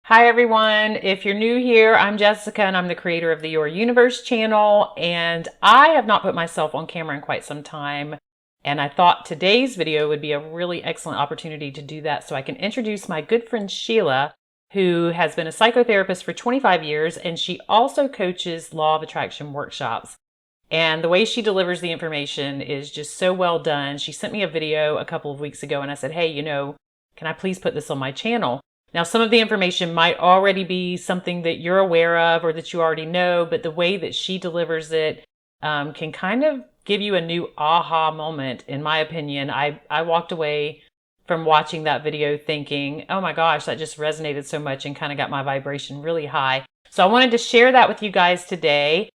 Hi everyone, if you're new here, I'm Jessica and I'm the creator of the Your Youniverse channel, and I have not put myself on camera in quite some time, and I thought today's video would be a really excellent opportunity to do that so I can introduce my good friend Sheila, who has been a psychotherapist for 25 years, and she also coaches law of attraction workshops. And the way she delivers the information is just so well done. She sent me a video a couple of weeks ago and I said, hey, can I please put this on my channel? Now, some of the information might already be something that you're aware of or that you already know, but the way that she delivers it can kind of give you a new aha moment, in my opinion. I walked away from watching that video thinking, oh my gosh, that just resonated so much and kind of got my vibration really high. So I wanted to share that with you guys today.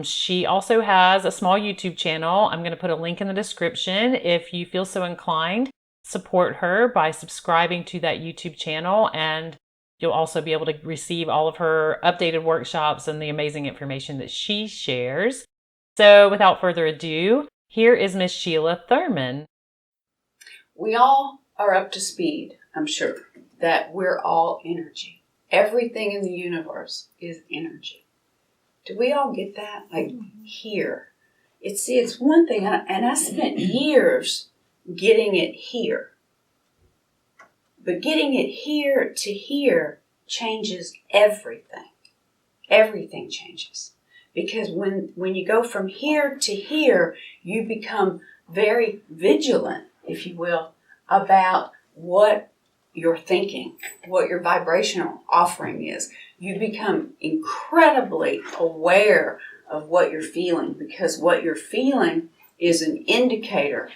She also has a small YouTube channel. I'm going to put a link in the description if you feel so inclined. Support her by subscribing to that YouTube channel, and you'll also be able to receive all of her updated workshops and the amazing information that she shares. So without further ado, here is Miss Sheila Thurman. We all are up to speed, I'm sure, that we're all energy. Everything in the universe is energy. Do we all get that? Like here. It's one thing, and I spent years getting it here. But getting it here to here changes everything. Everything changes. Because when you go from here to here, you become very vigilant, if you will, about what you're thinking, what your vibrational offering is. You become incredibly aware of what you're feeling, because what you're feeling is an indicator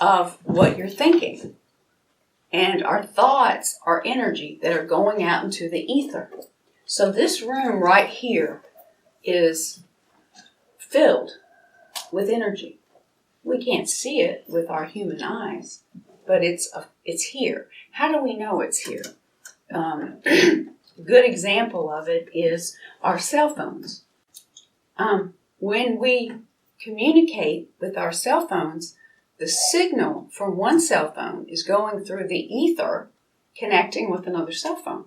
of what you're thinking. And our thoughts are energy that are going out into the ether. So this room right here is filled with energy. We can't see it with our human eyes, but it's here. How do we know it's here? Good example of it is our cell phones. When we communicate with our cell phones, the signal from one cell phone is going through the ether, connecting with another cell phone.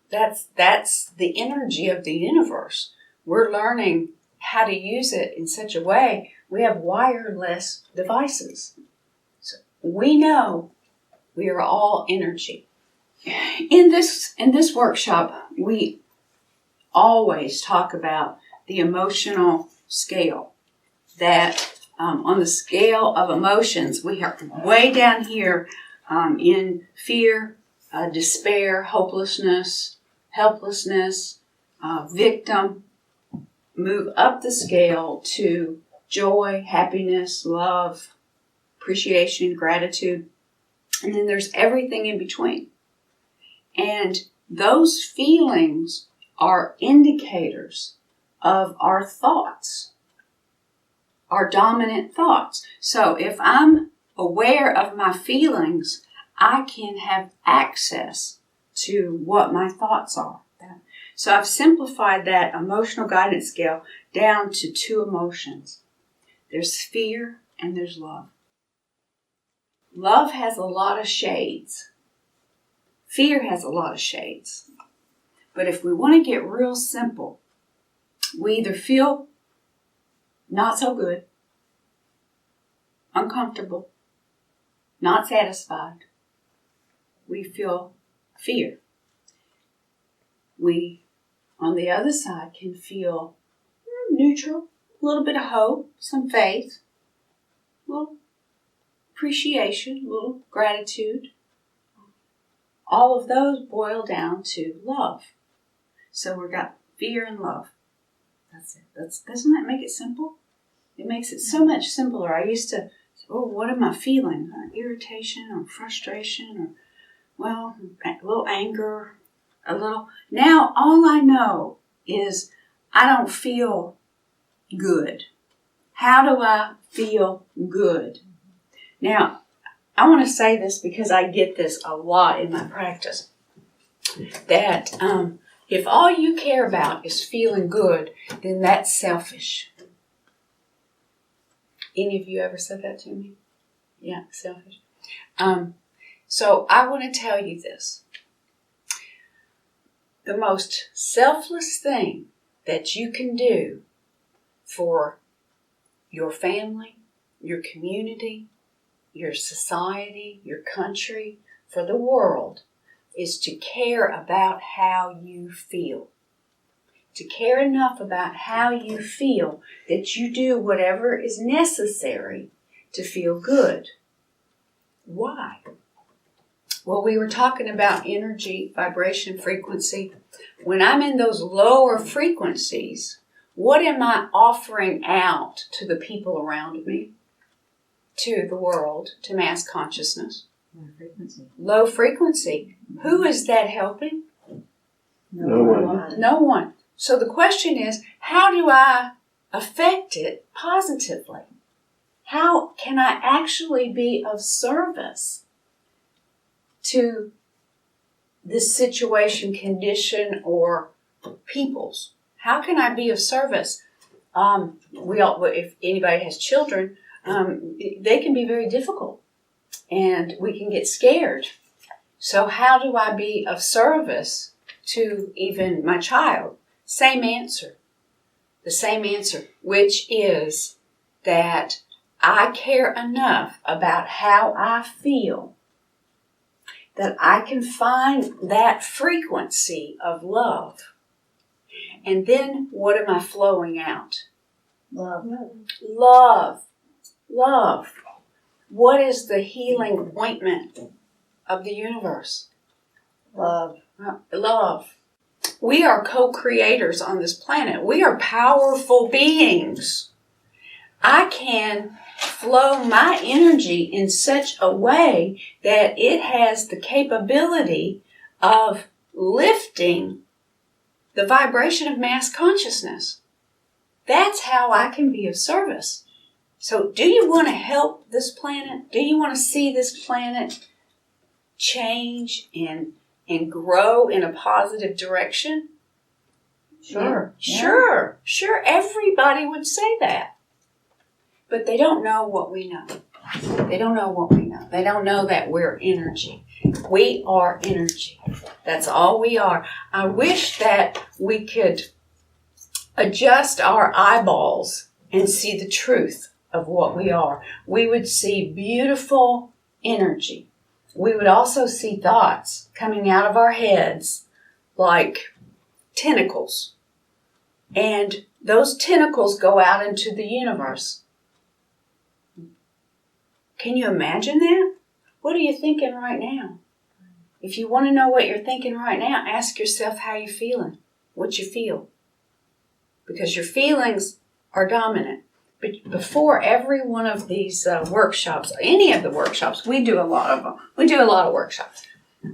That's the energy of the universe. We're learning how to use it in such a way. We have wireless devices. So we know we are all energy. In this workshop, we always talk about the emotional scale. That on the scale of emotions, we are way down here in fear, despair, hopelessness, helplessness, victim. Move up the scale to joy, happiness, love, appreciation, gratitude. And then there's everything in between. And those feelings are indicators of our thoughts, our dominant thoughts. So if I'm aware of my feelings, I can have access to what my thoughts are. So I've simplified that emotional guidance scale down to two emotions. There's fear and there's love. Love has a lot of shades. Fear has a lot of shades. But if we want to get real simple, we either feel not so good, uncomfortable, not satisfied. We feel fear. We, on the other side, can feel neutral, a little bit of hope, some faith, a little appreciation, a little gratitude. All of those boil down to love. So we've got fear and love. That's it. Doesn't that make it simple? It makes it so much simpler. I used to, what am I feeling? Irritation or frustration or, a little anger, a little. Now all I know is I don't feel good. How do I feel good? Now, I want to say this because I get this a lot in my practice. That if all you care about is feeling good, then that's selfish. Any of you ever said that to me? Yeah, selfish. So I want to tell you this. The most selfless thing that you can do for your family, your community, your society, your country, for the world, is to care about how you feel. To care enough about how you feel that you do whatever is necessary to feel good. Why? Well, we were talking about energy, vibration, frequency. When I'm in those lower frequencies, what am I offering out to the people around me, to the world, to mass consciousness? Low frequency. Low frequency. Who is that helping? No one. No one. So the question is, how do I affect it positively? How can I actually be of service to this situation, condition, or peoples? How can I be of service? If anybody has children, they can be very difficult, and we can get scared. So how do I be of service to even my child? Same answer. The same answer, which is that I care enough about how I feel that I can find that frequency of love. And then what am I flowing out? Love. Love. Love. What is the healing ointment of the universe? Love. Love. We are co-creators on this planet. We are powerful beings. I can flow my energy in such a way that it has the capability of lifting the vibration of mass consciousness. That's how I can be of service. So do you want to help this planet? Do you want to see this planet change and grow in a positive direction? Sure. Yeah. Sure. Everybody would say that. But they don't know what we know. They don't know what we know. They don't know that we're energy. We are energy. That's all we are. I wish that we could adjust our eyeballs and see the truth of what we are. We would see beautiful energy. We would also see thoughts coming out of our heads like tentacles. And those tentacles go out into the universe. Can you imagine that? What are you thinking right now? If you want to know what you're thinking right now, ask yourself how you're feeling, what you feel. Because your feelings are dominant. But before every one of these workshops, any of the workshops, we do a lot of them. We do a lot of workshops.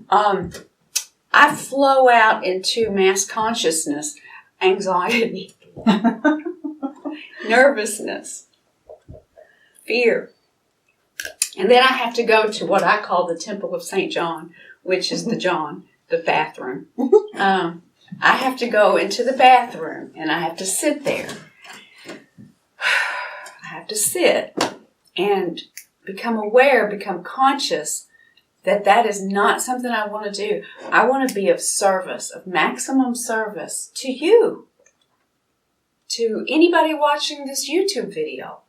I flow out into mass consciousness, anxiety, nervousness, fear. And then I have to go to what I call the Temple of St. John, which is the bathroom. I have to go into the bathroom and I have to sit there. I have to sit and become aware, become conscious that is not something I want to do. I want to be of service, of maximum service to you, to anybody watching this YouTube video,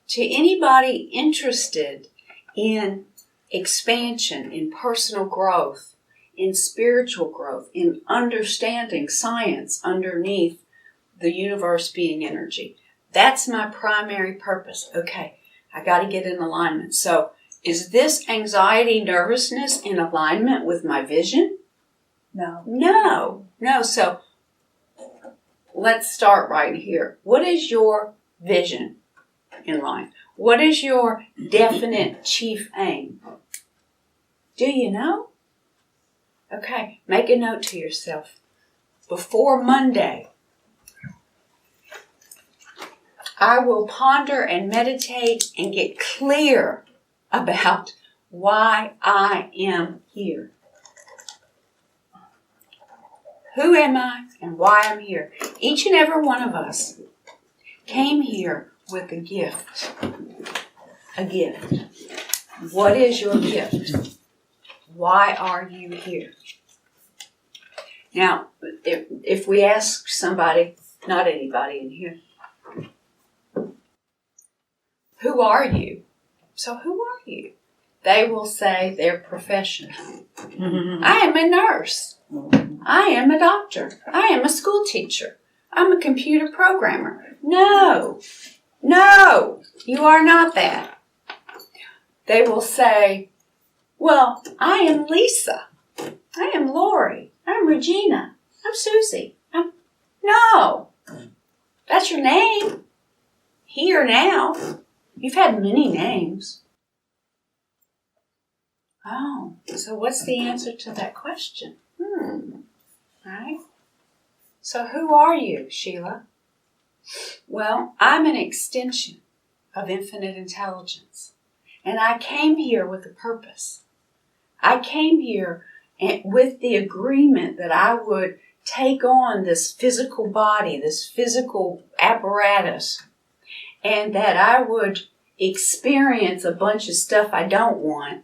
to anybody interested in expansion, in personal growth, in spiritual growth, in understanding science underneath the universe being energy. That's my primary purpose. Okay, I got to get in alignment. So, is this anxiety, nervousness in alignment with my vision? No. So, let's start right here. What is your vision in life? What is your definite chief aim? Do you know? Okay, make a note to yourself. Before Monday, I will ponder and meditate and get clear about why I am here. Who am I and why I'm here? Each and every one of us came here with a gift. A gift. What is your gift? Why are you here? Now, if we ask somebody, not anybody in here, who are you? So who are you? They will say their profession. I am a nurse. I am a doctor. I am a school teacher. I'm a computer programmer. No, you are not that. They will say, well, I am Lisa. I am Lori. I'm Regina. I'm Susie. No, that's your name. Here now. You've had many names. Oh, so what's the answer to that question? Right? So who are you, Sheila? Well, I'm an extension of infinite intelligence. And I came here with a purpose. I came here with the agreement that I would take on this physical body, this physical apparatus, and that I would experience a bunch of stuff I don't want.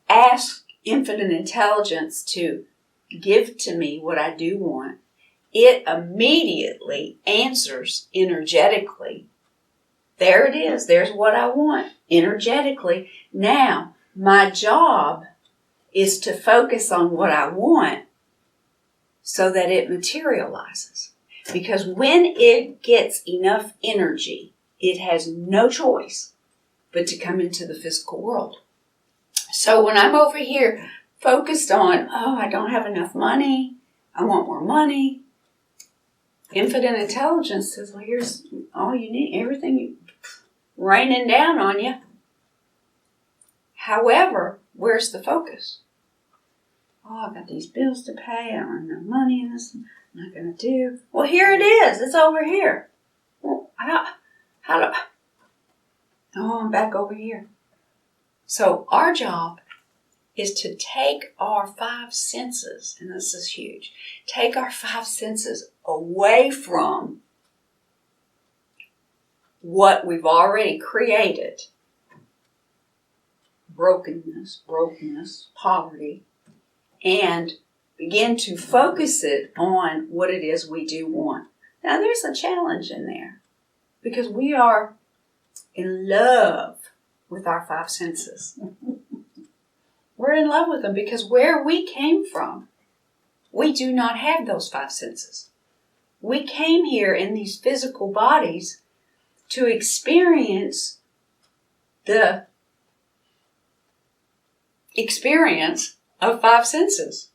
Ask infinite intelligence to give to me what I do want. It immediately answers energetically. There it is. There's what I want energetically. Now, my job is to focus on what I want so that it materializes. Because when it gets enough energy, it has no choice but to come into the physical world. So when I'm over here focused on, I don't have enough money, I want more money, infinite intelligence says, well, here's all you need, everything raining down on you. However, where's the focus? I've got these bills to pay, I don't have enough money in this, I'm not going to do. Well, here it is, it's over here. Well, I'm back over here. So our job is to take our 5 senses, and this is huge, take our 5 senses away from what we've already created, brokenness, poverty, and begin to focus it on what it is we do want. Now there's a challenge in there because we are in love with our 5 senses. We're in love with them because where we came from, we do not have those 5 senses. We came here in these physical bodies to experience the experience of 5 senses.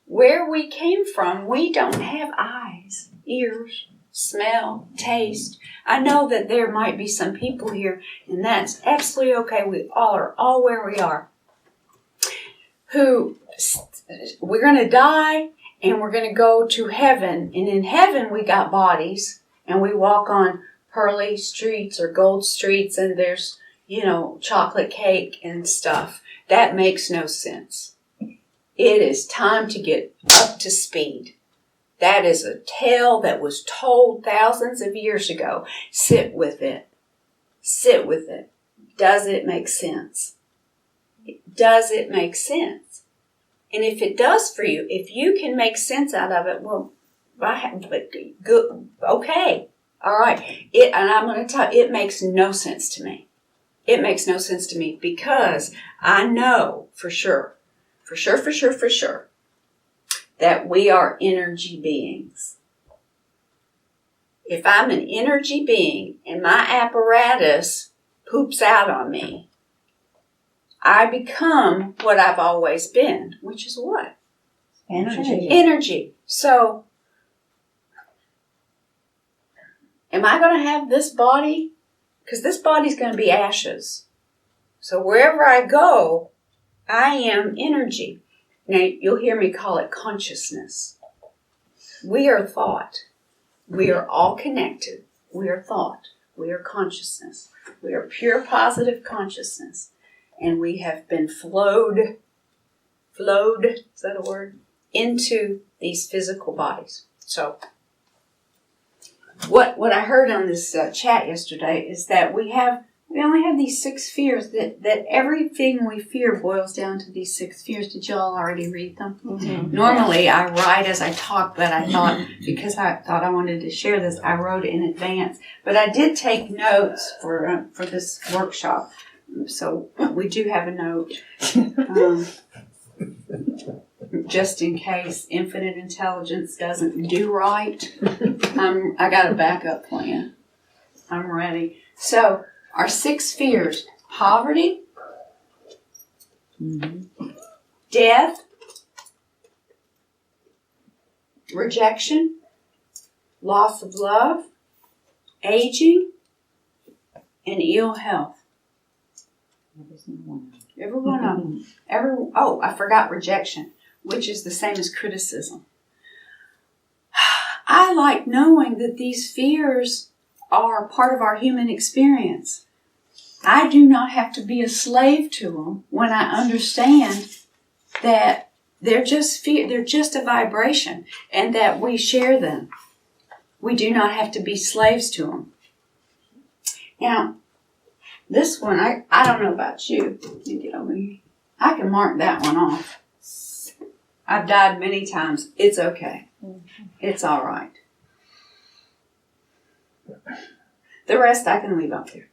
Where we came from, we don't have eyes, ears, smell, taste. I know that there might be some people here, and that's absolutely okay. We all are all where we are. Who we're going to die and we're going to go to heaven. And in heaven we got bodies and we walk on pearly streets or gold streets and there's, chocolate cake and stuff. That makes no sense. It is time to get up to speed. That is a tale that was told thousands of years ago. Sit with it. Sit with it. Does it make sense? Does it make sense? And if it does for you, if you can make sense out of it, well, good, okay, all right. And I'm going to tell you, it makes no sense to me. It makes no sense to me because I know for sure, that we are energy beings. If I'm an energy being and my apparatus poops out on me, I become what I've always been, which is what? Energy. So, am I going to have this body? Because this body's going to be ashes. So wherever I go, I am energy. Now, you'll hear me call it consciousness. We are thought. We are all connected. We are thought. We are consciousness. We are pure positive consciousness. And we have been flowed, is that a word? Into these physical bodies. So, what I heard on this chat yesterday is that we have We only have these 6 fears. That everything we fear boils down to these 6 fears. Did y'all already read them? Mm-hmm. Normally, I write as I talk, but I thought, because I thought I wanted to share this, I wrote it in advance. But I did take notes for this workshop. So we do have a note. Just in case infinite intelligence doesn't do right, I got a backup plan. I'm ready. So, our 6 fears: poverty, death, rejection, loss of love, aging, and ill health. Every one of them. I forgot rejection, which is the same as criticism. I like knowing that these fears are part of our human experience. I do not have to be a slave to them when I understand that they're just they're just a vibration, and that we share them. We do not have to be slaves to them. Now, this one, I don't know about you. Let me get over here. I can mark that one off. I've died many times. It's okay. It's all right. The rest I can leave up there.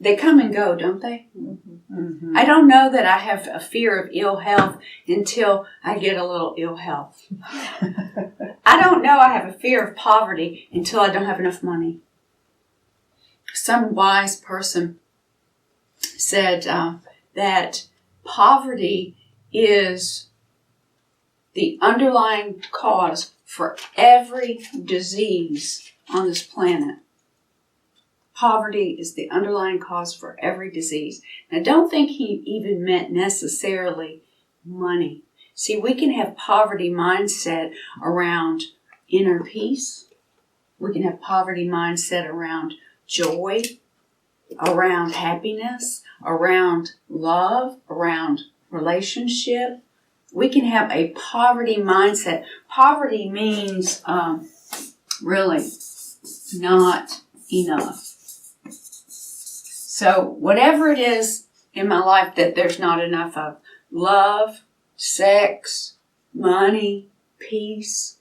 They come and go, don't they? Mm-hmm. I don't know that I have a fear of ill health until I get a little ill health. I don't know I have a fear of poverty until I don't have enough money. Some wise person said that poverty is the underlying cause for every disease on this planet. Poverty is the underlying cause for every disease. Now, don't think he even meant necessarily money. See, we can have poverty mindset around inner peace. We can have poverty mindset around joy, around happiness, around love, around relationship. We can have a poverty mindset. Poverty means really not enough. So whatever it is in my life that there's not enough of, love, sex, money, peace,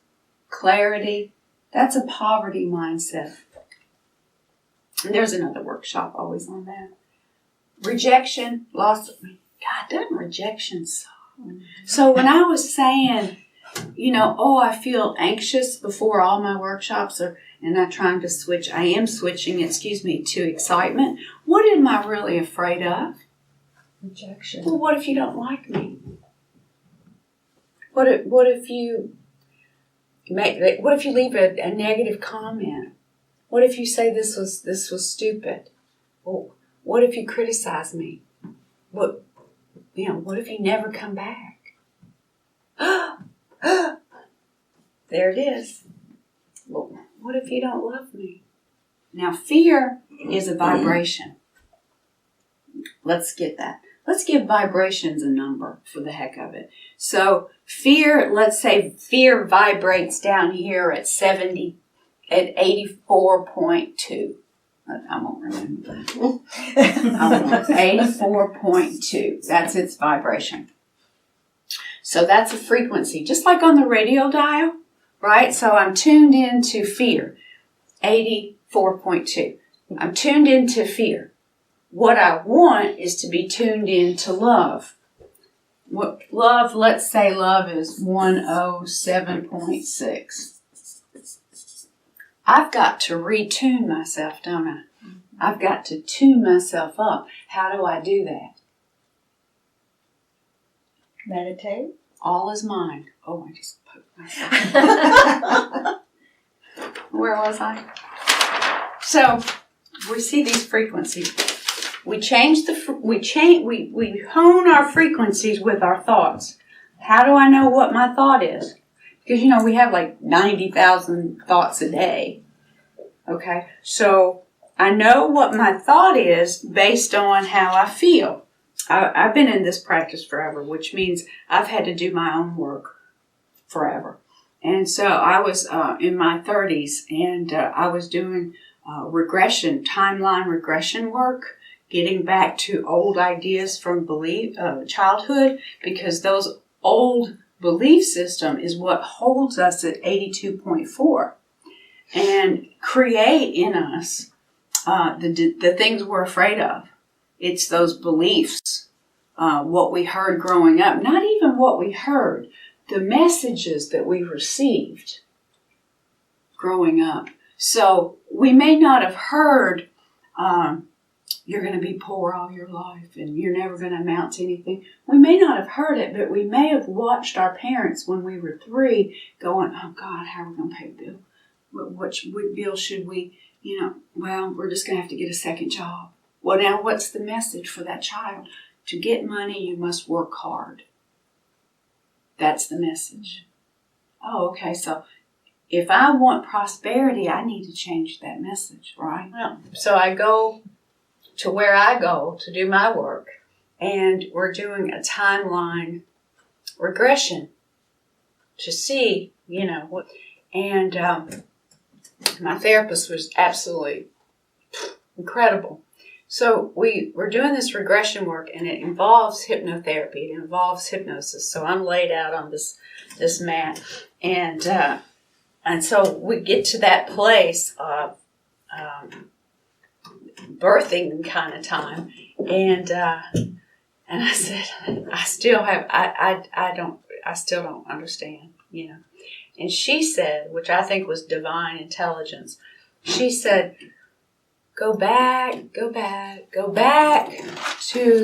clarity, that's a poverty mindset. And there's another workshop always on that. Rejection, loss of, God, doesn't rejection suck? So when I was saying, I feel anxious before all my workshops and I'm trying to switch, I am switching, to excitement. What am I really afraid of? Rejection. Well, what if you don't like me? What if you leave a negative comment? What if you say this was stupid? Well, what if you criticize me? What if you never come back? There it is. Well, what if you don't love me? Now, fear is a vibration. Let's get that. Let's give vibrations a number for the heck of it. So fear, let's say fear vibrates down here at 84.2. I won't remember that. 84.2. That's its vibration. So that's a frequency, just like on the radio dial, right? So I'm tuned into fear, 84.2. I'm tuned into fear. What I want is to be tuned into love. Let's say love is 107.6. I've got to retune myself, don't I? I've got to tune myself up. How do I do that? Meditate. All is mind. Oh, I just poked myself. Where was I? So we see these frequencies. We hone our frequencies with our thoughts. How do I know what my thought is? Because, we have like 90,000 thoughts a day. Okay? So I know what my thought is based on how I feel. I've been in this practice forever, which means I've had to do my own work forever. And so I was in my 30s, and I was doing regression, timeline regression work, getting back to old ideas from childhood, because those old belief system is what holds us at 82.4 and create in us the things we're afraid of. It's those beliefs, what we heard growing up, not even what we heard, the messages that we received growing up. So we may not have heard, you're going to be poor all your life and you're never going to amount to anything. We may not have heard it, but we may have watched our parents when we were 3 going, oh God, how are we going to pay the bill? What bill should we, well, we're just going to have to get a second job. Well, now what's the message for that child? To get money, you must work hard. That's the message. Oh, okay, so if I want prosperity, I need to change that message, right? Well, so I go to where I go to do my work, and we're doing a timeline regression to see, what. And my therapist was absolutely incredible. So we're doing this regression work, and it involves hypnotherapy. It involves hypnosis. So I'm laid out on this mat, and so we get to that place of birthing kind of time, and I said, I still don't understand, And she said, which I think was divine intelligence, she said, go back to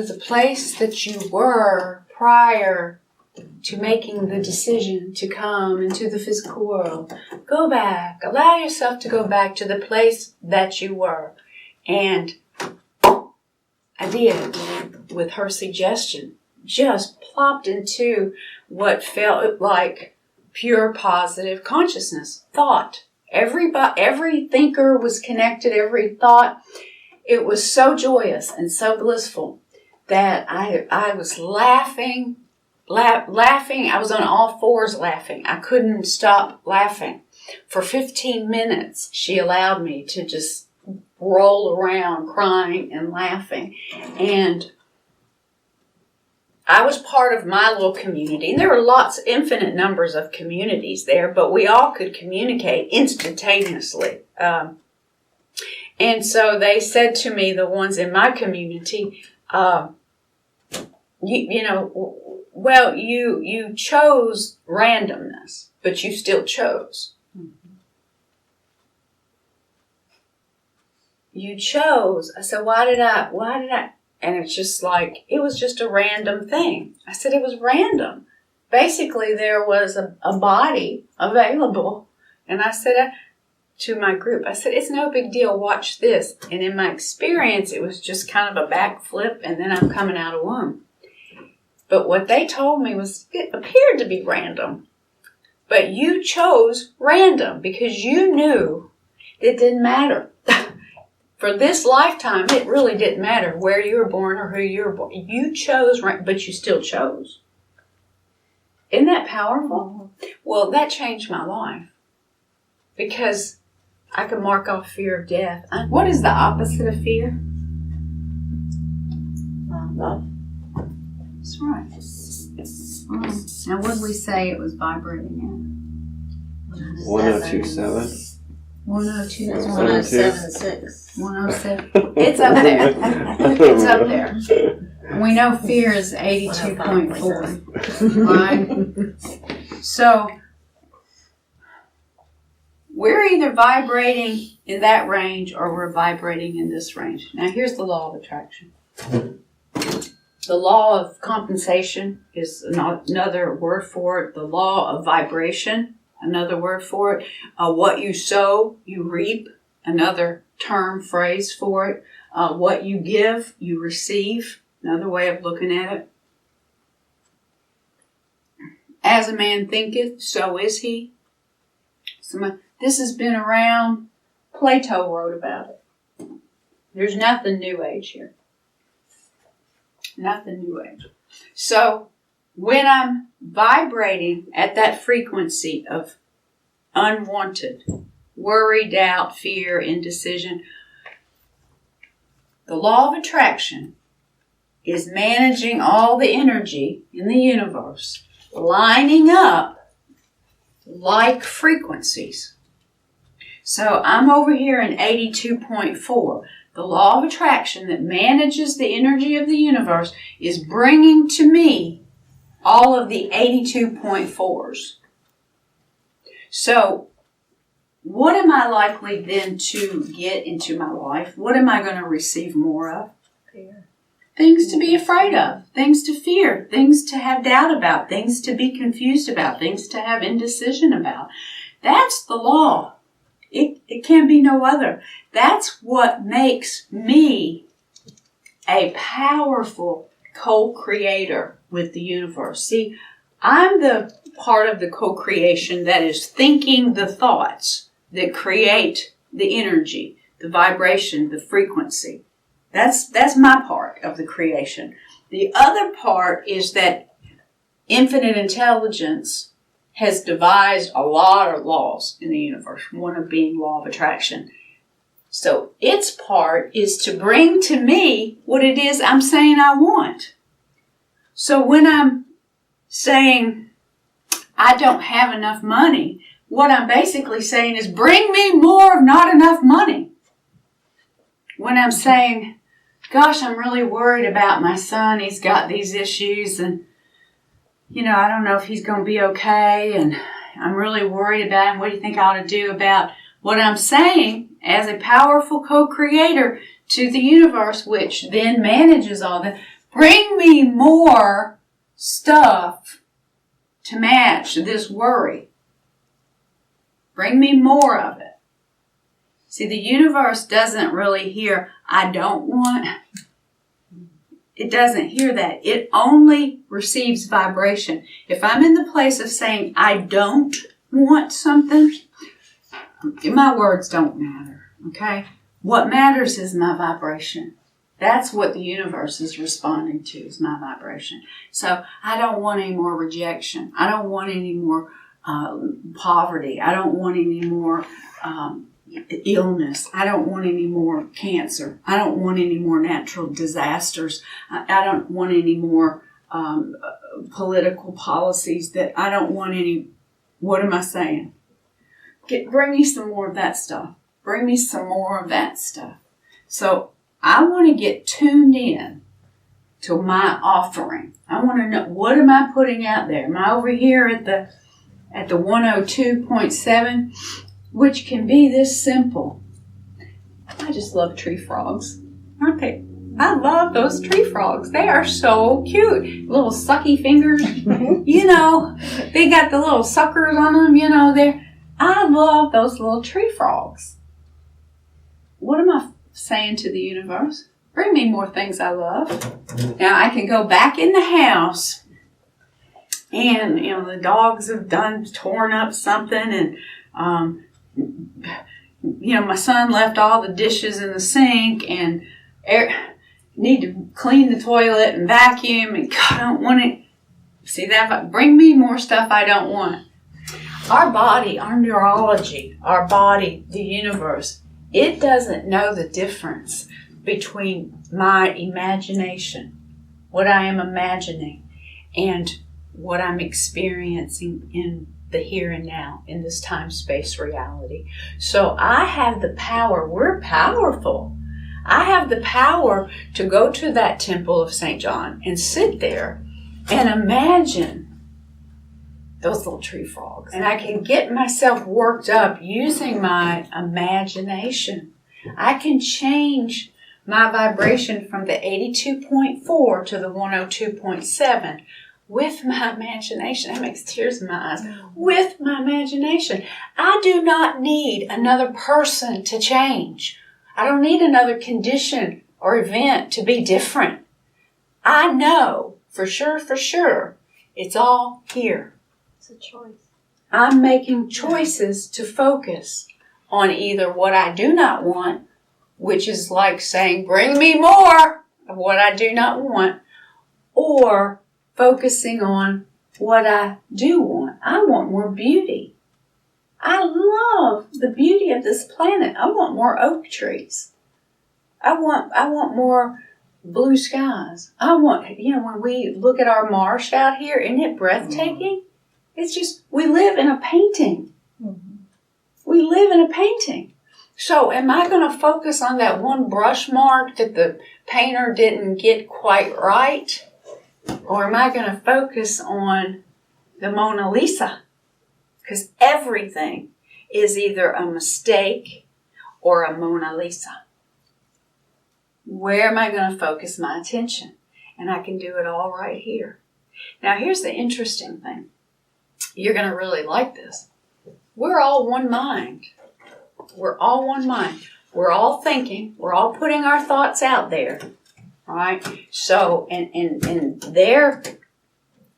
the place that you were prior to making the decision to come into the physical world. Go back. Allow yourself to go back to the place that you were. And I did, with her suggestion, just plopped into what felt like pure positive consciousness, thought. Every thinker was connected, every thought. It was so joyous and so blissful that I was laughing. I was on all fours laughing. I couldn't stop laughing. For 15 minutes, she allowed me to just roll around crying and laughing. And I was part of my little community. And there were infinite numbers of communities there, but we all could communicate instantaneously. And so they said to me, the ones in my community, you chose randomness, but you still chose. You chose. I said, why did I? And it's just like, it was just a random thing. I said, it was random. Basically, there was a body available. And I said to my group, I said, it's no big deal. Watch this. And in my experience, it was just kind of a backflip, and then I'm coming out of womb. But what they told me was, it appeared to be random. But you chose random because you knew it didn't matter. For this lifetime, it really didn't matter where you were born or who you were born. You chose, but you still chose. Isn't that powerful? Well, that changed my life because I could mark off fear of death. What is the opposite of fear? Love. That's right. Now, what did we say it was vibrating at? 1027. 102. 1076. 107. It's up there. It's up there. We know fear is 82.4. Right? So, we're either vibrating in that range or we're vibrating in this range. Now, here's the law of attraction. The law of compensation is another word for it. The law of vibration, another word for it. What you sow, you reap, another term, phrase for it. What you give, you receive, another way of looking at it. As a man thinketh, so is he. This has been around. Plato wrote about it. There's nothing new age here. Nothing new age. So, when I'm vibrating at that frequency of unwanted, worry, doubt, fear, indecision. The law of attraction is managing all the energy in the universe, lining up like frequencies. So I'm over here in 82.4. The law of attraction that manages the energy of the universe is bringing to me all of the 82.4s. So what am I likely then to get into my life? What am I going to receive more of? Fear. Things to be afraid of, things to fear, things to have doubt about, things to be confused about, things to have indecision about. That's the law. It can be no other. That's what makes me a powerful co-creator with the universe. See, I'm the part of the co-creation that is thinking the thoughts that create the energy, the vibration, the frequency. That's my part of the creation. The other part is that infinite intelligence has devised a lot of laws in the universe, one of being law of attraction. So its part is to bring to me what it is I'm saying I want. So when I'm saying I don't have enough money, what I'm basically saying is bring me more of not enough money. When I'm saying, gosh, I'm really worried about my son, he's got these issues and I don't know if he's going to be okay, and I'm really worried about him. What do you think I ought to do about what I'm saying as a powerful co-creator to the universe, which then manages all that? Bring me more stuff to match this worry. Bring me more of it. See, the universe doesn't really hear, I don't want. It doesn't hear that. It only receives vibration. If I'm in the place of saying, I don't want something, my words don't matter, okay? What matters is my vibration. That's what the universe is responding to, is my vibration. So I don't want any more rejection. I don't want any more poverty. I don't want any more illness. I don't want any more cancer. I don't want any more natural disasters. I don't want any more political policies that I don't want any. What am I saying? Bring me some more of that stuff. Bring me some more of that stuff. So I want to get tuned in to my offering. I want to know, what am I putting out there? Am I over here at the 102.7? Which can be this simple. I just love tree frogs, aren't they? I love those tree frogs. They are so cute. Little sucky fingers. They got the little suckers on them, I love those little tree frogs. What am I saying to the universe? Bring me more things I love. Now I can go back in the house and, the dogs have torn up something and, my son left all the dishes in the sink and need to clean the toilet and vacuum and God, I don't want it. See that? Bring me more stuff I don't want. Our body, our neurology, our body, the universe, it doesn't know the difference between my imagination, what I am imagining, and what I'm experiencing in the here and now, in this time-space reality. So I have the power. We're powerful. I have the power to go to that temple of St. John and sit there and imagine those little tree frogs. And I can get myself worked up using my imagination. I can change my vibration from the 82.4 to the 102.7 with my imagination. That makes tears in my eyes. With my imagination. I do not need another person to change. I don't need another condition or event to be different. I know for sure, it's all here. It's a choice. I'm making choices to focus on either what I do not want, which is like saying, bring me more of what I do not want, or focusing on what I do want. I want more beauty. I love the beauty of this planet. I want more oak trees. I want more blue skies. I want, when we look at our marsh out here, isn't it breathtaking? It's just, we live in a painting. We live in a painting. So am I going to focus on that one brush mark that the painter didn't get quite right? Or am I going to focus on the Mona Lisa? Because everything is either a mistake or a Mona Lisa. Where am I going to focus my attention? And I can do it all right here. Now here's the interesting thing. You're going to really like this. We're all one mind. We're all one mind. We're all thinking. We're all putting our thoughts out there. Right? So, and they're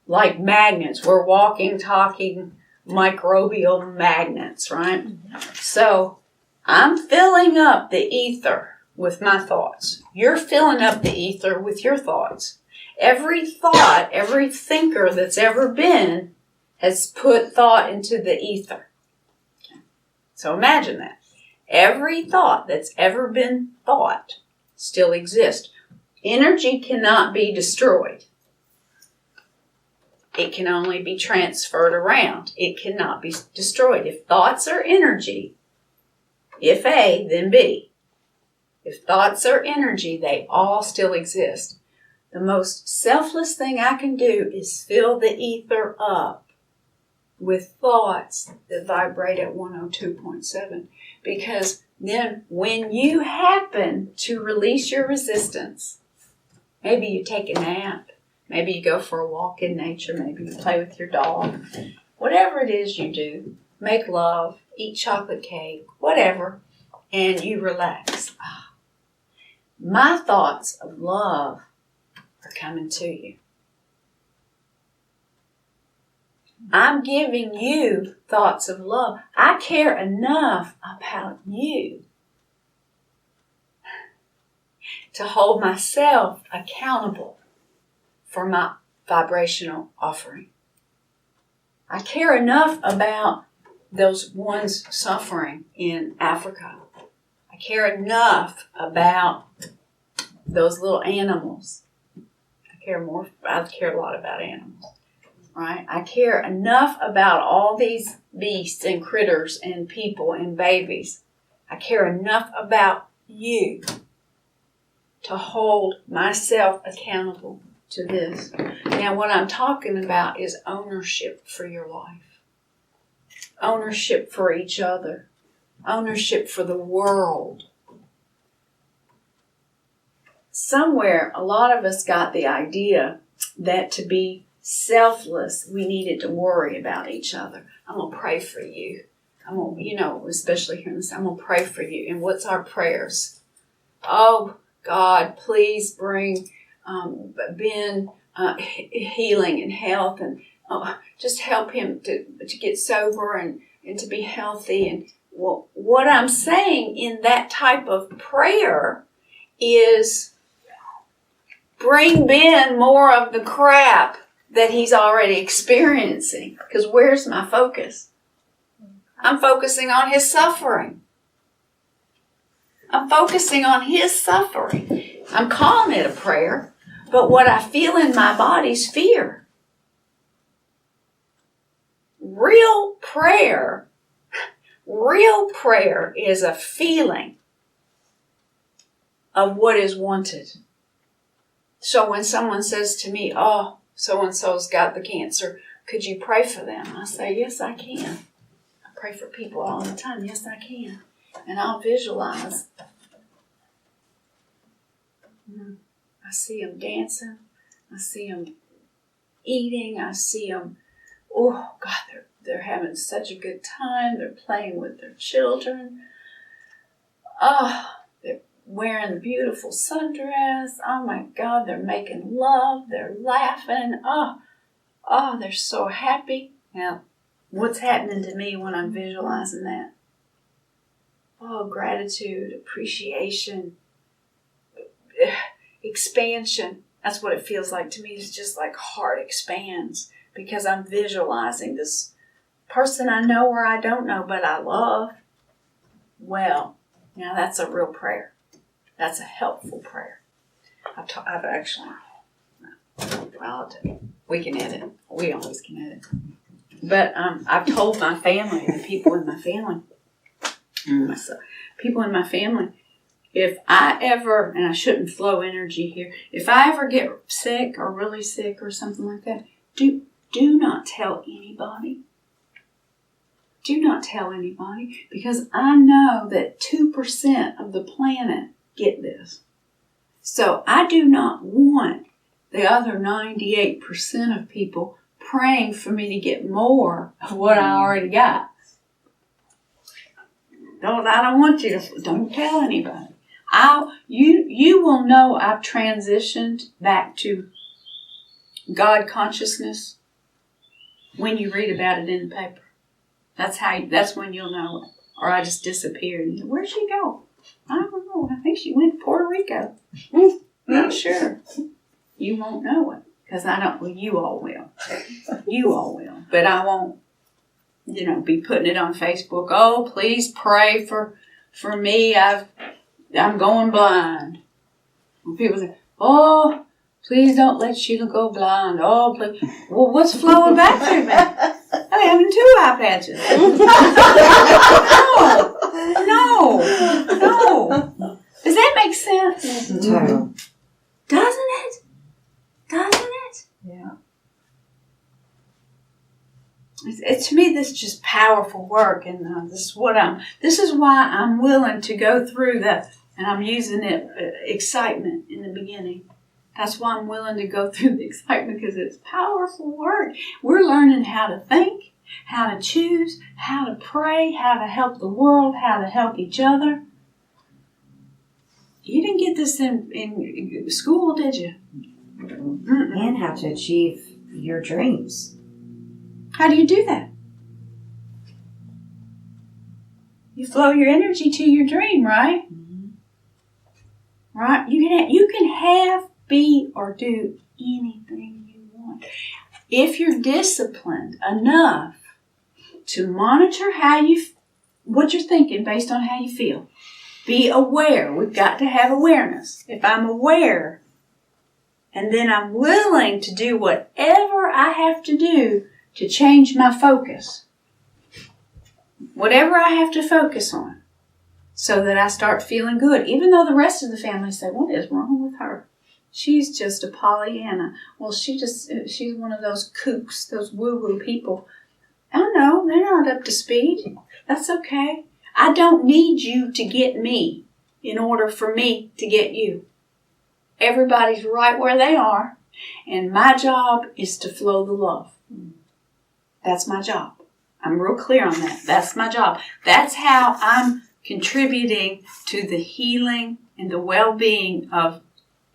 like magnets. We're walking, talking, microbial magnets, right? So, I'm filling up the ether with my thoughts. You're filling up the ether with your thoughts. Every thought, every thinker that's ever been has put thought into the ether. So imagine that. Every thought that's ever been thought still exists. Energy cannot be destroyed. It can only be transferred around. It cannot be destroyed. If thoughts are energy, if A, then B. If thoughts are energy, they all still exist. The most selfless thing I can do is fill the ether up with thoughts that vibrate at 102.7. Because then when you happen to release your resistance, maybe you take a nap, maybe you go for a walk in nature, maybe you play with your dog, whatever it is you do, make love, eat chocolate cake, whatever, and you relax. My thoughts of love are coming to you. I'm giving you thoughts of love. I care enough about you to hold myself accountable for my vibrational offering. I care enough about those ones suffering in Africa. I care enough about those little animals. I care a lot about animals. Right? I care enough about all these beasts and critters and people and babies. I care enough about you to hold myself accountable to this. Now, what I'm talking about is ownership for your life. Ownership for each other. Ownership for the world. Somewhere, a lot of us got the idea that to be selfless, we needed to worry about each other. I'm going to pray for you. I'm going to, especially here in this, I'm going to pray for you. And what's our prayers? Oh, God, please bring Ben healing and health, and just help him to get sober and to be healthy. And well, what I'm saying in that type of prayer is bring Ben more of the crap that he's already experiencing. Because where's my focus? I'm focusing on his suffering. I'm focusing on his suffering. I'm calling it a prayer, but what I feel in my body's fear. Real prayer is a feeling of what is wanted. So when someone says to me, oh, so-and-so's got the cancer, could you pray for them? I say, yes, I can. I pray for people all the time. Yes, I can. And I'll visualize. I see them dancing. I see them eating. I see them, oh, God, they're having such a good time. They're playing with their children. Oh, they're wearing a beautiful sundress. Oh, my God, they're making love. They're laughing. Oh, they're so happy. Now, what's happening to me when I'm visualizing that? Oh, gratitude, appreciation, expansion. That's what it feels like to me. It's just like heart expands because I'm visualizing this person I know or I don't know, but I love, well, now that's a real prayer. That's a helpful prayer. I've actually, well, we can edit. We always can edit. But I've told my family, the people in my family, if I ever, and I shouldn't flow energy here, if I ever get sick or really sick or something like that, do not tell anybody. Do not tell anybody, because I know that 2% of the planet get this. So I do not want the other 98% of people praying for me to get more of what I already got. I don't want you to, don't tell anybody. You will know I've transitioned back to God consciousness when you read about it in the paper. That's when you'll know it. Or I just disappeared. And where'd she go? I don't know. I think she went to Puerto Rico. Not sure. You won't know it. Because I don't, well, you all will. You all will. But I won't, be putting it on Facebook. Oh, please pray for me. I'm going blind. And people say, oh, please don't let Sheila go blind. Oh, please. Well, what's flowing back to me? I'm having 2 eye patches. No. Does that make sense? Totally. Doesn't it? Yeah. To me, this is just powerful work, and this is why I'm willing to go through that, and I'm using it excitement in the beginning. That's why I'm willing to go through the excitement, because it's powerful work. We're learning how to think, how to choose, how to pray, how to help the world, how to help each other. You didn't get this in school, did you? And how to achieve your dreams. How do you do that? You flow your energy to your dream, right? Mm-hmm. Right? You can have, be, or do anything you want. If you're disciplined enough to monitor what you're thinking based on how you feel. Be aware. We've got to have awareness. If I'm aware, and then I'm willing to do whatever I have to do to change my focus. Whatever I have to focus on, so that I start feeling good. Even though the rest of the family say, what is wrong with her? She's just a Pollyanna. Well, she's one of those kooks, those woo-woo people. Oh no, they're not up to speed. That's okay. I don't need you to get me in order for me to get you. Everybody's right where they are, and my job is to flow the love. That's my job. I'm real clear on that. That's my job. That's how I'm contributing to the healing and the well-being of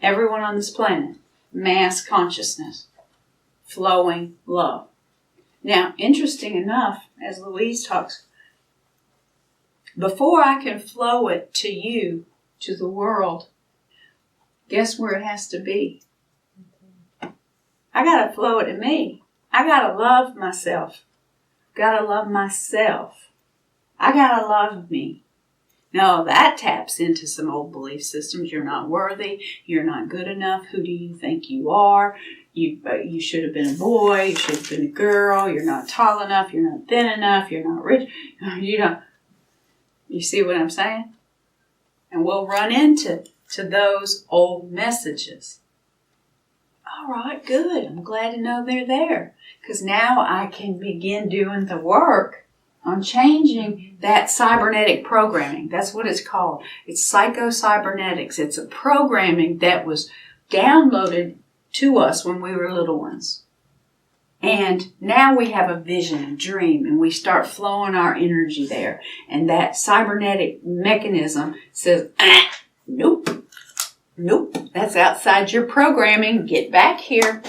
everyone on this planet. Mass consciousness. Flowing love. Now, interesting enough, as Louise talks, before I can flow it to you, to the world, guess where it has to be? I got to flow it to me. I got to love myself. Got to love myself. I got to love me. Now, that taps into some old belief systems. You're not worthy. You're not good enough. Who do you think you are? You should have been a boy. You should have been a girl. You're not tall enough. You're not thin enough. You're not rich. You see what I'm saying? And we'll run into those old messages. All right, good. I'm glad to know they're there. Because now I can begin doing the work on changing that cybernetic programming. That's what it's called. It's psycho-cybernetics. It's a programming that was downloaded to us when we were little ones. And now we have a vision, a dream, and we start flowing our energy there. And that cybernetic mechanism says, nope, that's outside your programming. Get back here.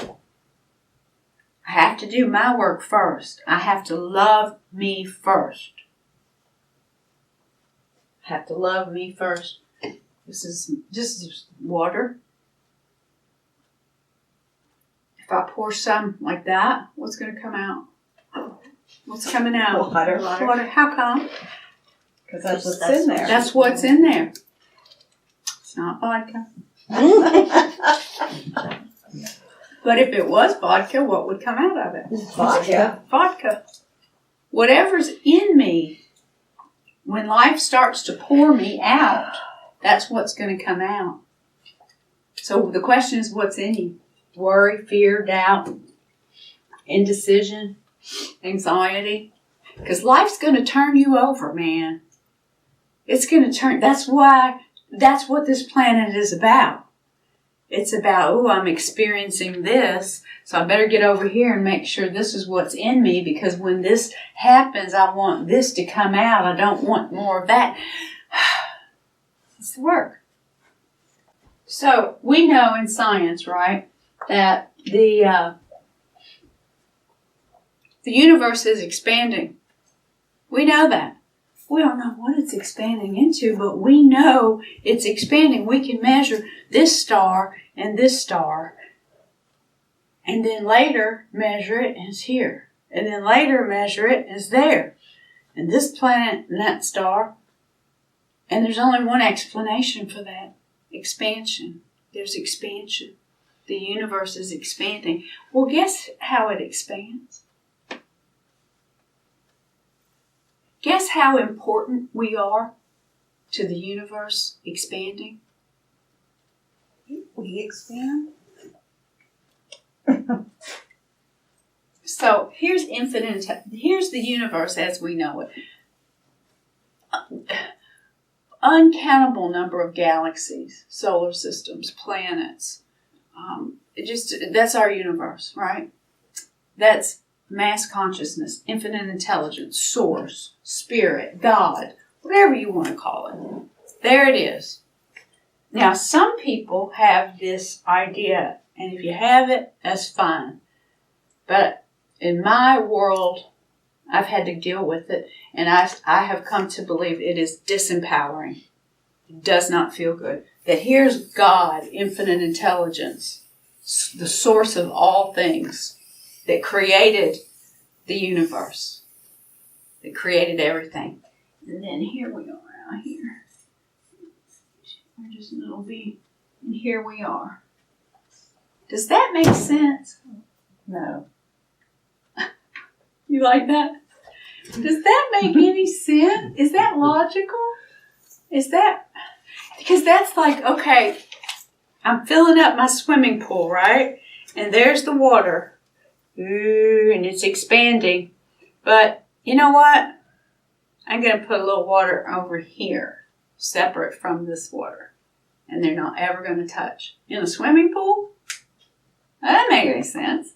I have to do my work first. I have to love me first. I have to love me first. This is just water. If I pour some like that, what's going to come out? What's coming out? Water. Water. How come? Because that's what's in there. That's what's in there. It's not vodka. But if it was vodka, what would come out of it? Vodka. Vodka. Whatever's in me, when life starts to pour me out, that's what's going to come out. So the question is, what's in you? Worry, fear, doubt, indecision, anxiety. Because life's going to turn you over, man. It's going to turn. That's what this planet is about. It's about, oh, I'm experiencing this, so I better get over here and make sure this is what's in me, because when this happens, I want this to come out. I don't want more of that. It's the work. So we know in science, right, that the universe is expanding. We know that. We don't know what it's expanding into, but we know it's expanding. We can measure this star, and then later measure it, and it's here. And then later measure it, and it's there. And this planet and that star. And there's only one explanation for that. Expansion. There's expansion. The universe is expanding. Well, guess how it expands? Guess how important we are to the universe expanding? We expand? So here's here's the universe as we know it. Uncountable number of galaxies, solar systems, planets. That's our universe, right? That's mass consciousness, infinite intelligence, source, spirit, God, whatever you want to call it. There it is. Now, some people have this idea, and if you have it, that's fine. But in my world, I've had to deal with it, and I have come to believe it is disempowering. It does not feel good. That here's God, infinite intelligence, the source of all things, that created the universe, that created everything. And then here we are out here. We're just a little bee, and here we are. Does that make sense? No. You like that? Does that make any sense? Is that logical? Is that, because that's like, okay, I'm filling up my swimming pool, right? And there's the water. Ooh, and it's expanding. But you know what? I'm going to put a little water over here, separate from this water. And they're not ever going to touch. In a swimming pool? That doesn't make any sense.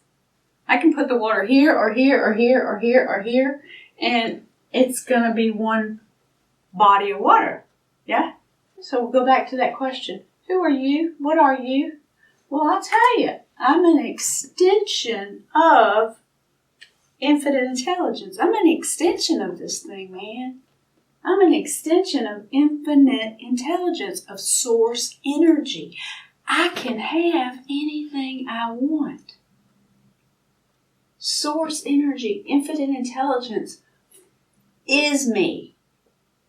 I can put the water here, or here, or here, or here, or here, and it's going to be one body of water. Yeah? So we'll go back to that question. Who are you? What are you? Well, I'll tell you. I'm an extension of infinite intelligence. I'm an extension of this thing, man. I'm an extension of infinite intelligence, of source energy. I can have anything I want. Source energy, infinite intelligence is me.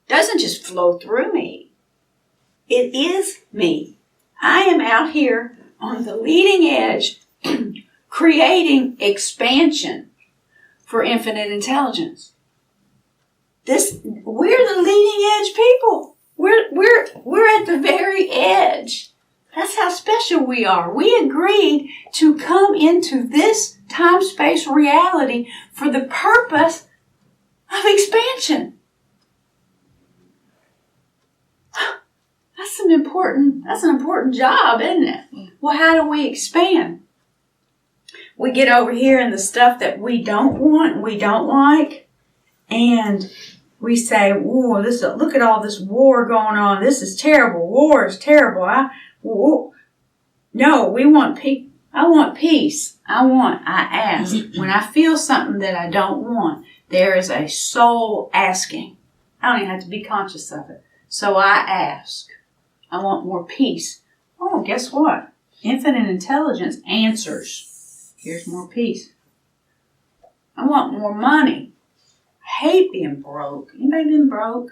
Doesn't just flow through me. It is me. I am out here on the leading edge creating expansion for infinite intelligence. We're the leading edge people. We're at the very edge. That's how special we are. We agreed to come into this time-space reality for the purpose of expansion. That's an important job, isn't it? Well, how do we expand? We get over here in the stuff that we don't want, we don't like, and we say, "Whoa, look at all this war going on. This is terrible. War is terrible." No, we want peace. I want peace. I ask. When I feel something that I don't want, there is a soul asking. I don't even have to be conscious of it. So I ask. I want more peace. Oh, guess what? Infinite intelligence answers. Here's more peace. I want more money. I hate being broke. Anybody been broke?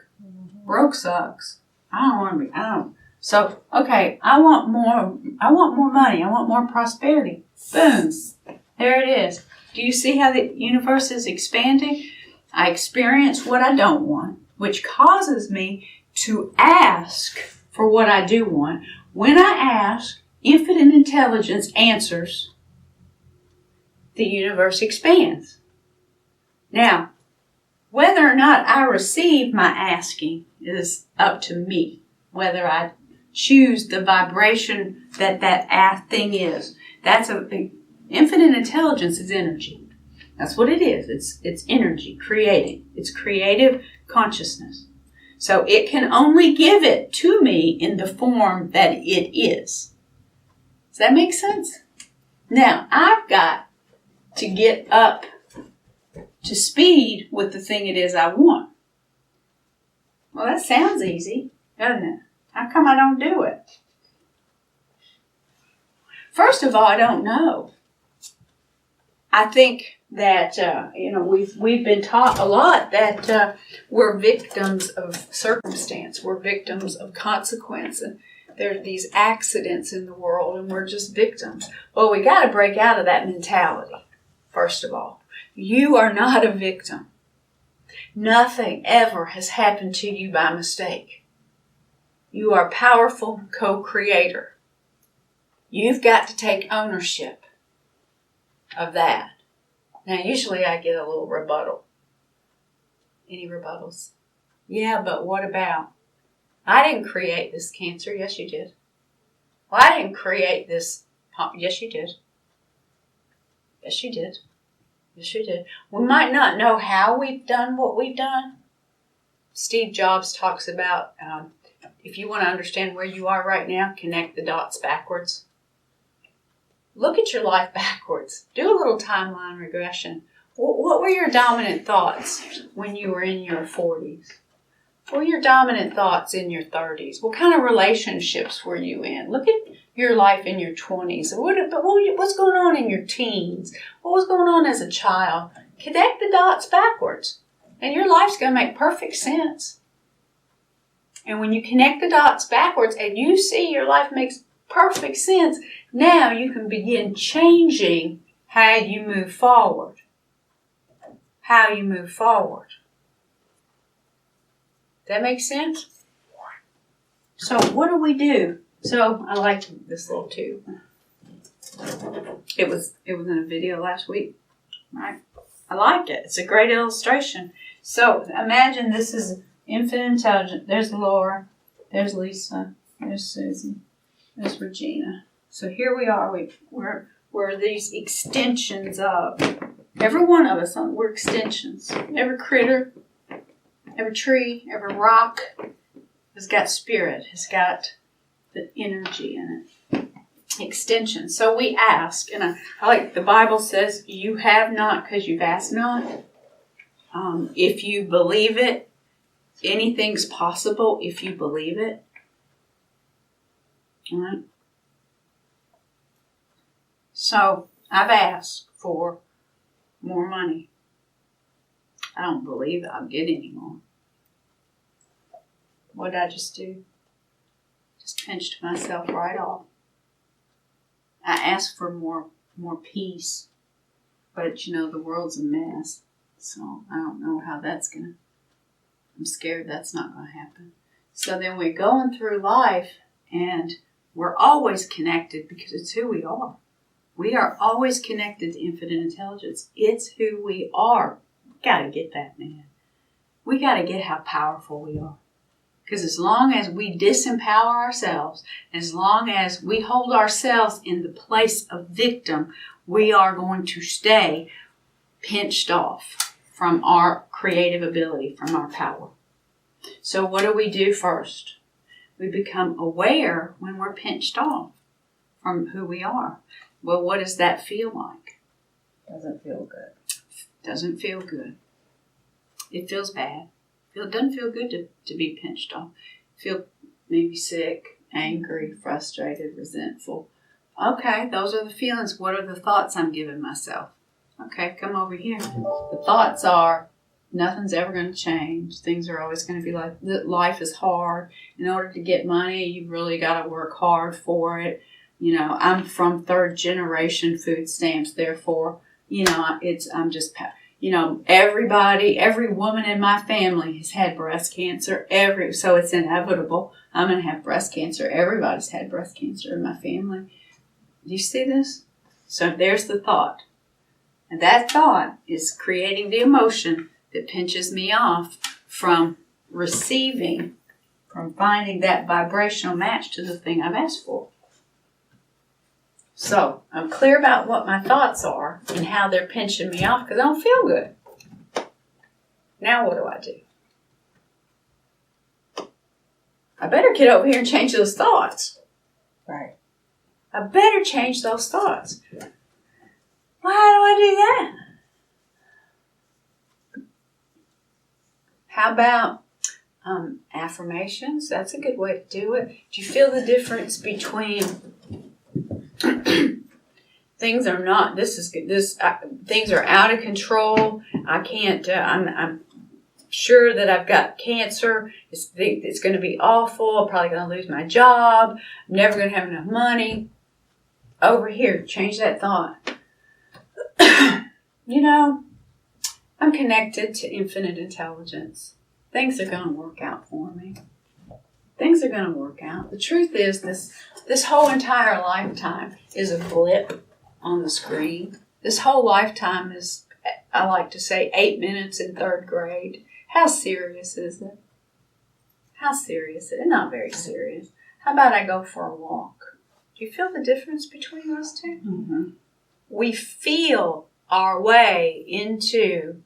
Broke sucks. I don't want to be. I don't. So, okay, I want more money. I want more prosperity. Boom. There it is. Do you see how the universe is expanding? I experience what I don't want, which causes me to ask for what I do want. When I ask, infinite intelligence answers. The universe expands. Now, whether or not I receive my asking is up to me. Whether I choose the vibration that thing is. Infinite intelligence is energy. That's what it is. It's energy, creating. It's creative consciousness. So it can only give it to me in the form that it is. Does that make sense? Now, I've got to get up to speed with the thing it is I want. Well, that sounds easy, doesn't it? How come I don't do it? First of all, I don't know. I think that, we've been taught a lot that we're victims of circumstance. We're victims of consequence. And there are these accidents in the world and we're just victims. Well, we got to break out of that mentality, first of all. You are not a victim. Nothing ever has happened to you by mistake. You are a powerful co-creator. You've got to take ownership of that. Now, usually I get a little rebuttal. Any rebuttals? Yeah, but what about? I didn't create this cancer. Yes, you did. Well, I didn't create this. Yes, you did. Yes, you did. Yes, you did. We might not know how we've done what we've done. Steve Jobs talks about if you want to understand where you are right now, connect the dots backwards. Look at your life backwards. Do a little timeline regression. What were your dominant thoughts when you were in your 40s? What were your dominant thoughts in your 30s? What kind of relationships were you in? Look at your life in your 20s. What's going on in your teens? What was going on as a child? Connect the dots backwards. And your life's going to make perfect sense. And when you connect the dots backwards and you see your life makes perfect sense, now you can begin changing how you move forward. How you move forward. That makes sense? So what do we do? So I like this little tube. It was in a video last week, right? I like it. It's a great illustration. So imagine this is infinite intelligence. There's Laura. There's Lisa. There's Susie. There's Regina. So here we are. We're these extensions of every one of us. We're extensions. Every critter, every tree, every rock has got spirit. Has got the energy in it. Extension. So we ask, and I like the Bible says, "You have not because you've asked not." If you believe it, anything's possible if you believe it. All right. So I've asked for more money. I don't believe I'll get any more. What did I just do? Just pinched myself right off. I asked for more peace, but the world's a mess. So I don't know how that's I'm scared that's not gonna happen. So then we're going through life and we're always connected because it's who we are. We are always connected to infinite intelligence. It's who we are. We gotta get that, man. We gotta get how powerful we are. Because as long as we disempower ourselves, as long as we hold ourselves in the place of victim, we are going to stay pinched off from our creative ability, from our power. So what do we do first? We become aware when we're pinched off from who we are. Well, what does that feel like? Doesn't feel good. Doesn't feel good. It feels bad. It doesn't feel good to be pinched off. Feel maybe sick, angry, frustrated, resentful. Okay, those are the feelings. What are the thoughts I'm giving myself? Okay, come over here. The thoughts are, nothing's ever going to change. Things are always going to be like, life is hard. In order to get money, you've really got to work hard for it. You know, I'm from third generation food stamps, therefore, you know, every woman in my family has had breast cancer. So it's inevitable. I'm going to have breast cancer. Everybody's had breast cancer in my family. Do you see this? So there's the thought. And that thought is creating the emotion that pinches me off from receiving, from finding that vibrational match to the thing I've asked for. So I'm clear about what my thoughts are and how they're pinching me off because I don't feel good. Now what do? I better get over here and change those thoughts. Right. I better change those thoughts. Well, how do I do that? How about affirmations? That's a good way to do it. Do you feel the difference between things are not? Things are out of control. I can't. I'm sure that I've got cancer. It's going to be awful. I'm probably going to lose my job. I'm never going to have enough money. Over here, change that thought. You know, I'm connected to infinite intelligence. Things are going to work out for me. Things are going to work out. The truth is, this whole entire lifetime is a blip on the screen. This whole lifetime is, I like to say, 8 minutes in third grade. How serious is it? How serious is it? Not very serious. How about I go for a walk? Do you feel the difference between those two? Mm-hmm. We feel our way into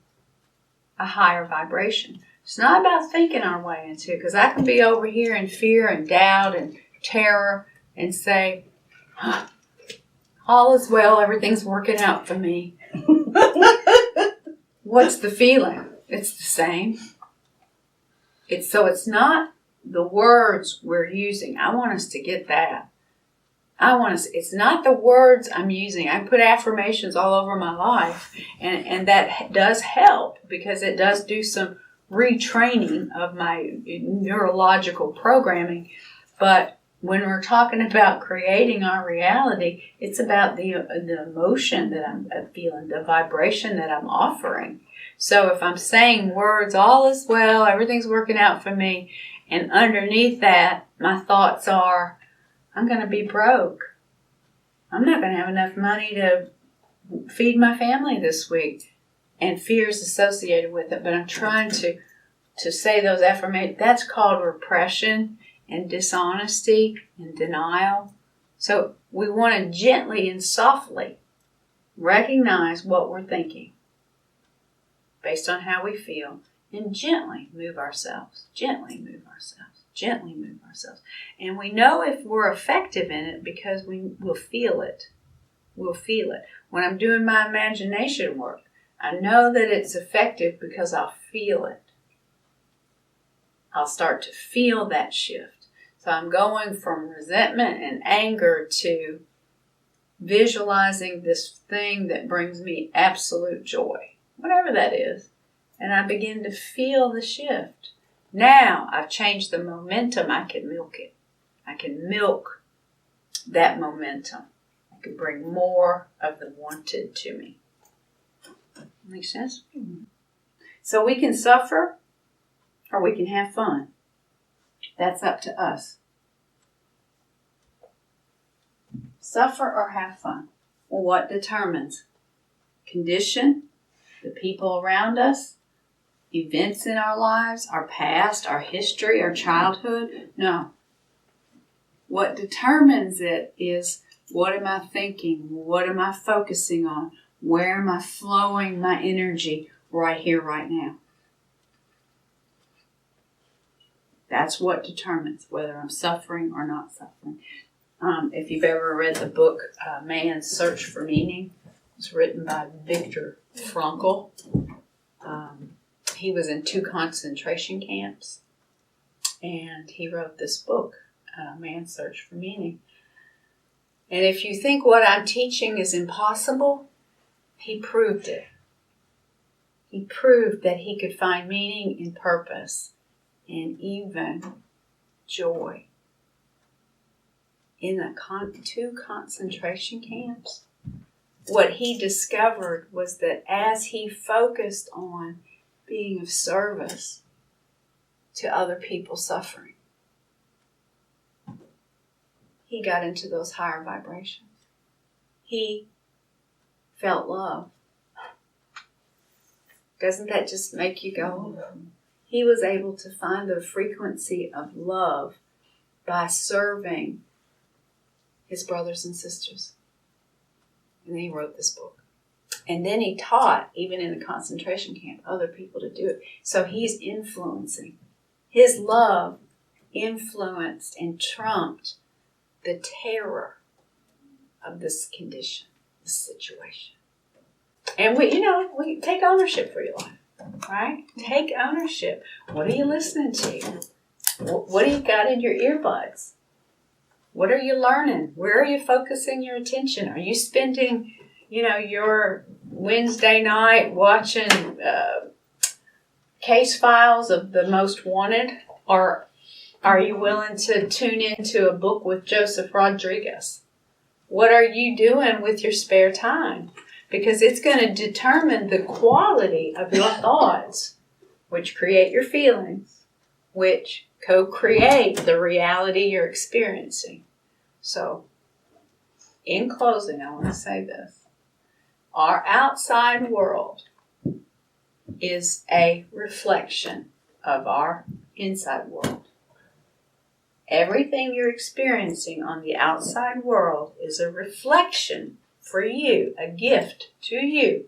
a higher vibration. It's not about thinking our way into it, because I can be over here in fear and doubt and terror and say, all is well, everything's working out for me. What's the feeling? It's the same. It's not the words we're using. I want us to get that. It's not the words I'm using. I put affirmations all over my life, and that does help because it does do some retraining of my neurological programming. But when we're talking about creating our reality, it's about the emotion that I'm feeling, the vibration that I'm offering. So if I'm saying words, all is well, everything's working out for me, and underneath that, my thoughts are, I'm going to be broke. I'm not going to have enough money to feed my family this week. And fears associated with it. But I'm trying to say those affirmations. That's called repression and dishonesty and denial. So we want to gently and softly recognize what we're thinking based on how we feel, and gently move ourselves. Gently move ourselves. Gently move ourselves. And we know if we're effective in it because we'll feel it. We'll feel it. When I'm doing my imagination work, I know that it's effective because I'll feel it. I'll start to feel that shift. So I'm going from resentment and anger to visualizing this thing that brings me absolute joy, whatever that is. And I begin to feel the shift. Now I've changed the momentum. I can milk it. I can milk that momentum. I can bring more of the wanted to me. Makes sense? Mm-hmm. So we can suffer or we can have fun. That's up to us. Suffer or have fun. Well, what determines? Condition, the people around us, events in our lives, our past, our history, our childhood? No. What determines it is, what am I thinking? What am I focusing on? Where am I flowing my energy right here, right now? That's what determines whether I'm suffering or not suffering. If you've ever read the book, Man's Search for Meaning, it's written by Viktor Frankl. He was in 2 concentration camps, and he wrote this book, Man's Search for Meaning. And if you think what I'm teaching is impossible, he proved it. He proved that he could find meaning and purpose and even joy in the 2 concentration camps. What he discovered was that as he focused on being of service to other people suffering, he got into those higher vibrations. He felt love. Doesn't that just make you go? He was able to find the frequency of love by serving his brothers and sisters. And then he wrote this book. And then he taught, even in the concentration camp, other people to do it. So he's influencing. His love influenced and trumped the terror of this condition, this situation. And we take ownership for your life, right? Take ownership. What are you listening to? What do you got in your earbuds? What are you learning? Where are you focusing your attention? Are you spending, your Wednesday night watching case files of the most wanted? Or are you willing to tune into a book with Joseph Rodriguez? What are you doing with your spare time? Because it's going to determine the quality of your thoughts, which create your feelings, which co-create the reality you're experiencing. So, in closing, I want to say this. Our outside world is a reflection of our inside world. Everything you're experiencing on the outside world is a reflection for you, a gift to you,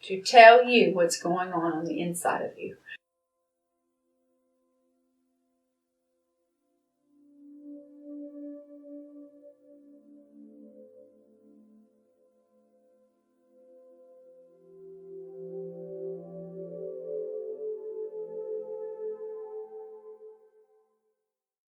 to tell you what's going on the inside of you.